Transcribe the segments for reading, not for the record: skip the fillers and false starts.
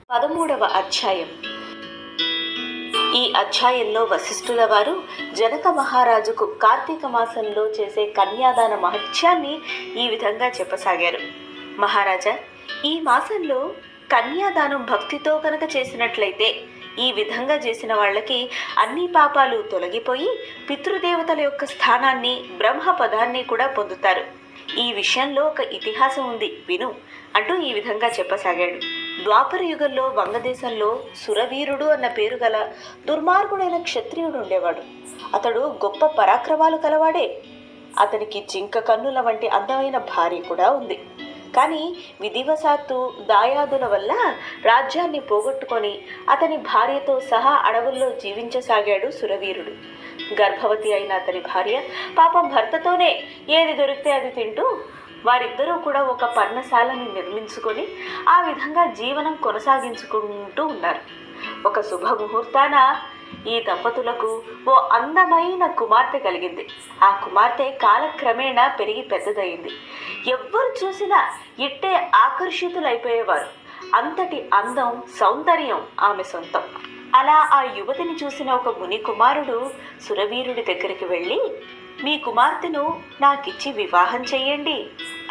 13వ అధ్యాయం. ఈ అధ్యాయంలో వశిష్ఠుల వారు జనక మహారాజుకు కార్తీక మాసంలో చేసే కన్యాదాన మహత్యాన్ని ఈ విధంగా చెప్పసాగారు. మహారాజా, ఈ మాసంలో కన్యాదానం భక్తితో కనుక చేసినట్లయితే ఈ విధంగా చేసిన వాళ్ళకి అన్ని పాపాలు తొలగిపోయి పితృదేవతల యొక్క స్థానాన్ని, బ్రహ్మ పదాన్ని కూడా పొందుతారు. ఈ విషయంలో ఒక ఇతిహాసం ఉంది, విను అంటూ ఈ విధంగా చెప్పసాగాడు. ద్వాపర యుగంలో వంగదేశంలో సురవీరుడు అన్న పేరు గల దుర్మార్గుడైన క్షత్రియుడు ఉండేవాడు. అతడు గొప్ప పరాక్రమాలు కలవాడే. అతనికి జింక కన్నుల వంటి అందమైన భార్య కూడా ఉంది. కానీ విధివశాత్తు దాయాదుల వల్ల రాజ్యాన్ని పోగొట్టుకొని అతని భార్యతో సహా అడవుల్లో జీవించసాగాడు సురవీరుడు. గర్భవతి అయిన అతని భార్య పాపం భర్తతోనే ఏది దొరికితే అది తింటూ, వారిద్దరూ కూడా ఒక పర్ణశాలని నిర్మించుకొని ఆ విధంగా జీవనం కొనసాగించుకుంటూ ఉన్నారు. ఒక శుభముహూర్తాన ఈ దంపతులకు ఓ అందమైన కుమార్తె కలిగింది. ఆ కుమార్తె కాలక్రమేణా పెరిగి పెద్దదయింది. ఎవ్వరు చూసినా ఇట్టే ఆకర్షితులైపోయేవారు. అంతటి అందం, సౌందర్యం ఆమె సొంతం. అలా ఆ యువతిని చూసిన ఒక ముని కుమారుడు సురవీరుడి దగ్గరికి వెళ్ళి, మీ కుమార్తెను నాకిచ్చి వివాహం చెయ్యండి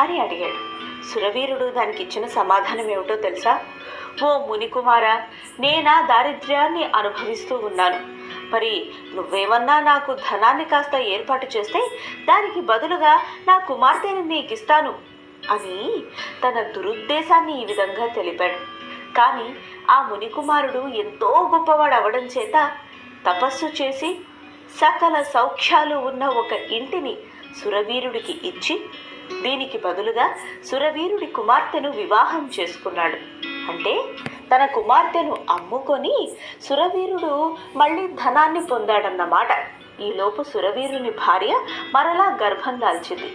అని అడిగాడు. సురవీరుడు దానికి ఇచ్చిన సమాధానం ఏమిటో తెలుసా? ఓ మునికుమార, నేనా దారిద్ర్యాన్ని అనుభవిస్తూ ఉన్నాను. మరి నువ్వేమన్నా నాకు ధనాన్ని కాస్త ఏర్పాటు చేస్తే దానికి బదులుగా నా కుమార్తెని నీకిస్తాను అని తన దురుద్దేశాన్ని ఈ విధంగా తెలిపాడు. కానీ ఆ మునికుమారుడు ఎంతో గొప్పవాడు అవడం చేత తపస్సు చేసి సకల సౌఖ్యాలు ఉన్న ఒక ఇంటిని సురవీరుడికి ఇచ్చి దీనికి బదులుగా సురవీరుడి కుమార్తెను వివాహం చేసుకున్నాడు. అంటే తన కుమార్తెను అమ్ముకొని సురవీరుడు మళ్ళీ ధనాన్ని పొందాడన్నమాట. ఈలోపు సురవీరుని భార్య మరలా గర్భం దాల్చింది.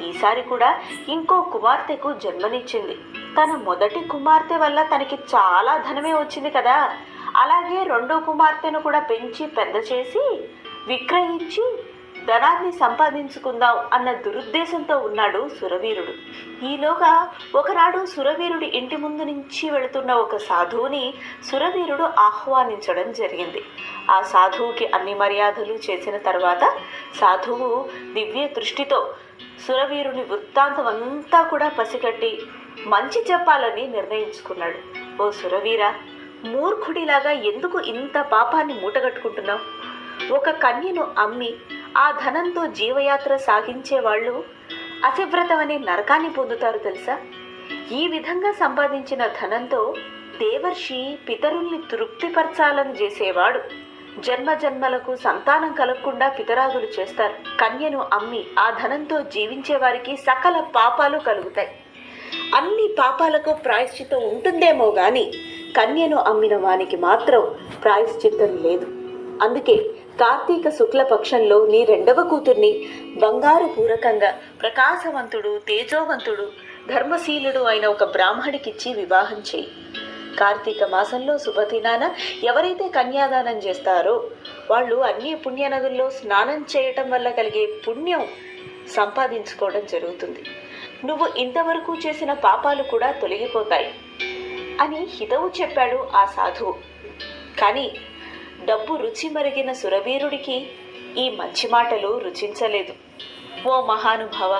ఈసారి కూడా ఇంకో కుమార్తెకు జన్మనిచ్చింది. తన మొదటి కుమార్తె వల్ల తనకి చాలా ధనమే వచ్చింది కదా, అలాగే రెండో కుమార్తెను కూడా పెంచి పెద్ద చేసి విక్రయించి ధనాన్ని సంపాదించుకుందాం అన్న దురుద్దేశంతో ఉన్నాడు సురవీరుడు. ఈలోగా ఒకనాడు సురవీరుడి ఇంటి ముందు నుంచి వెళుతున్న ఒక సాధువుని సురవీరుడు ఆహ్వానించడం జరిగింది. ఆ సాధువుకి అన్ని మర్యాదలు చేసిన తర్వాత సాధువు దివ్య దృష్టితో సురవీరుని వృత్తాంతం అంతా కూడా పసిగట్టి మంచి చెప్పాలని నిర్ణయించుకున్నాడు. ఓ సురవీరా, మూర్ఖుడిలాగా ఎందుకు ఇంత పాపాన్ని మూటగట్టుకుంటున్నావు? ఒక కన్యను అమ్మి ఆ ధనంతో జీవయాత్ర సాగించే వాళ్ళు అతివ్రతమనే నరకాన్ని పొందుతారు తెలుసా? ఈ విధంగా సంపాదించిన ధనంతో దేవర్షి పితరుల్ని తృప్తిపరచాలని చేసేవాడు. జన్మ జన్మలకు సంతానం కలగకుండా పితరాదులు చేస్తారు. కన్యను అమ్మి ఆ ధనంతో జీవించే వారికి సకల పాపాలు కలుగుతాయి. అన్ని పాపాలకు ప్రాయశ్చిత్తం ఉంటుందేమో గాని కన్యను అమ్మిన వానికి మాత్రం ప్రాయశ్చిత్తం లేదు. అందుకే కార్తీక శుక్ల పక్షంలో నీ రెండవ కూతుర్ని బంగారు పూరకంగా ప్రకాశవంతుడు, తేజోవంతుడు, ధర్మశీలుడు అయిన ఒక బ్రాహ్మడికిచ్చి వివాహం చేయి. కార్తీక మాసంలో శుభదినాన ఎవరైతే కన్యాదానం చేస్తారో వాళ్ళు అన్ని పుణ్యనదుల్లో స్నానం చేయటం వల్ల కలిగే పుణ్యం సంపాదించుకోవడం జరుగుతుంది. నువ్వు ఇంతవరకు చేసిన పాపాలు కూడా తొలగిపోతాయి అని హితవు చెప్పాడు ఆ సాధువు. కానీ డబ్బు రుచి మరిగిన సురవీరుడికి ఈ మంచి మాటలు రుచించలేదు. ఓ మహానుభావ,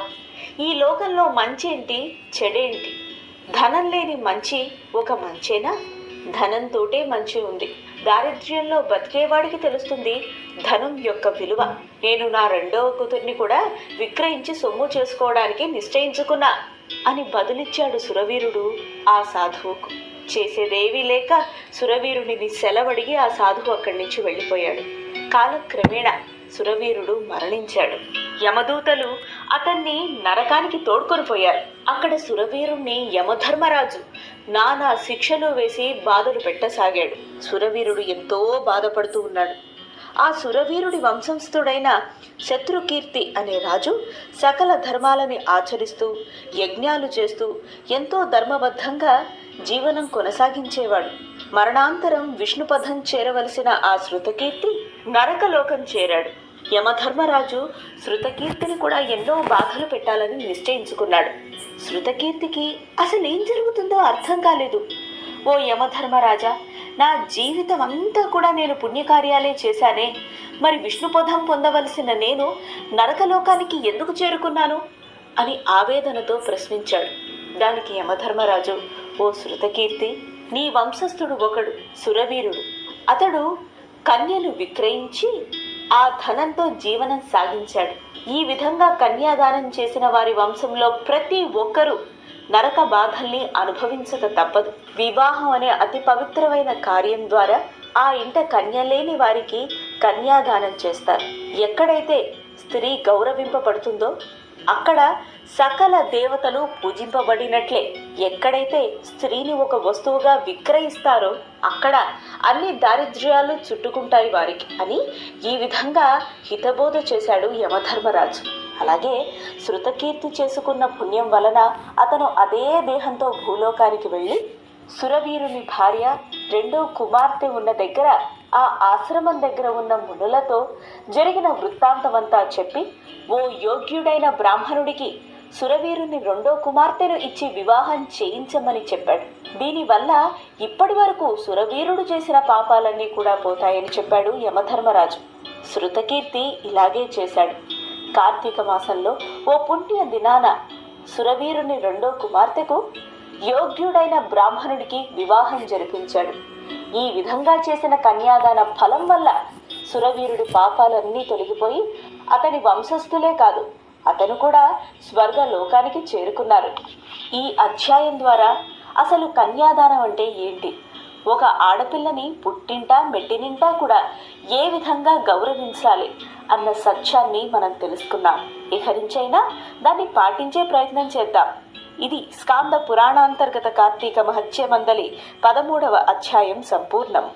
ఈ లోకంలో మంచేంటి, చెడేంటి? ధనం లేని మంచి ఒక మంచేనా? ధనంతోటే మంచి ఉంది. దారిద్ర్యంలో బతికేవాడికి తెలుస్తుంది ధనం యొక్క విలువ. నేను నా రెండవ కూతుర్ని కూడా విక్రయించి సొమ్ము చేసుకోవడానికి నిశ్చయించుకున్నా అని బదులిచ్చాడు సురవీరుడు ఆ సాధువుకు. చేసేదేవీ లేక సురవీరుడిని సెలవడిగి ఆ సాధువు అక్కడి నుంచి వెళ్ళిపోయాడు. కాలక్రమేణా సురవీరుడు మరణించాడు. యమదూతలు అతన్ని నరకానికి తోడ్కొని పోయారు. అక్కడ సురవీరుణ్ణి యమధర్మరాజు నానా శిక్షలు వేసి బాధలు పెట్టసాగాడు. సురవీరుడు ఎంతో బాధపడుతూ ఉన్నాడు. ఆ సురవీరుడి వంశస్థుడైన శత్రుకీర్తి అనే రాజు సకల ధర్మాలని ఆచరిస్తూ యజ్ఞాలు చేస్తూ ఎంతో ధర్మబద్ధంగా జీవనం కొనసాగించేవాడు. మరణాంతరం విష్ణుపదం చేరవలసిన ఆ శృతకీర్తి నరకలోకం చేరాడు. యమధర్మరాజు శృతకీర్తిని కూడా ఎన్నో బాధలు పెట్టాలని నిశ్చయించుకున్నాడు. శృతకీర్తికి అసలు ఏం జరుగుతుందో అర్థం కాలేదు. ఓ యమధర్మరాజా, నా జీవితం అంతా కూడా నేను పుణ్యకార్యాలే చేశానే, మరి విష్ణుపదం పొందవలసిన నేను నరకలోకానికి ఎందుకు చేరుకున్నాను అని ఆవేదనతో ప్రశ్నించాడు. దానికి యమధర్మరాజు, ఓ శృతకీర్తి, నీ వంశస్థుడు ఒకడు సురవీరుడు. అతడు కన్యలు విక్రయించి ఆ ధనంతో జీవనం సాగించాడు. ఈ విధంగా కన్యాదానం చేసిన వారి వంశంలో ప్రతి ఒక్కరూ నరక బాధల్ని అనుభవించక తప్పదు. వివాహం అనే అతి పవిత్రమైన కార్యం ద్వారా ఆ ఇంట కన్య లేని వారికి కన్యాదానం చేస్తారు. ఎక్కడైతే స్త్రీ గౌరవింపబడుతుందో అక్కడ సకల దేవతలు పూజింపబడినట్లే, ఎక్కడైతే స్త్రీని ఒక వస్తువుగా విక్రయిస్తారో అక్కడ అన్ని దారిద్ర్యాలు చుట్టుకుంటాయి వారికి అని ఈ విధంగా హితబోధ చేశాడు యమధర్మరాజు. అలాగే శృతకీర్తి చేసుకున్న పుణ్యం వలన అతను అదే దేహంతో భూలోకానికి వెళ్ళి సురవీరుని భార్య రెండో కుమార్తె ఉన్న దగ్గర ఆ ఆశ్రమం దగ్గర ఉన్న మునులతో జరిగిన వృత్తాంతమంతా చెప్పి, ఓ యోగ్యుడైన బ్రాహ్మణుడికి సురవీరుని రెండో కుమార్తెను ఇచ్చి వివాహం చేయించమని చెప్పాడు. దీనివల్ల ఇప్పటి వరకు సురవీరుడు చేసిన పాపాలన్నీ కూడా పోతాయని చెప్పాడు యమధర్మరాజు. శృతకీర్తి ఇలాగే చేశాడు. కార్తీక మాసంలో ఓ పుణ్య దినాన సురవీరుని రెండో కుమార్తెకు యోగ్యుడైన బ్రాహ్మణుడికి వివాహం జరిపించాడు. ఈ విధంగా చేసిన కన్యాదాన ఫలం వల్ల సురవీరుడి పాపాలన్నీ తొలగిపోయి అతని వంశస్థులే కాదు, అతను కూడా స్వర్గలోకానికి చేరుకున్నారు. ఈ అధ్యాయం ద్వారా అసలు కన్యాదానం అంటే ఏంటి, ఒక ఆడపిల్లని పుట్టింటా మెట్టినింటా కూడా ఏ విధంగా గౌరవించాలి అన్న సత్యాన్ని మనం తెలుసుకున్నాం. ఇక నుంచైనా దాన్ని పాటించే ప్రయత్నం చేద్దాం. ఇది స్కాంద పురాణాంతర్గత కార్తీక మహత్య మండలి 13వ అధ్యాయం సంపూర్ణం.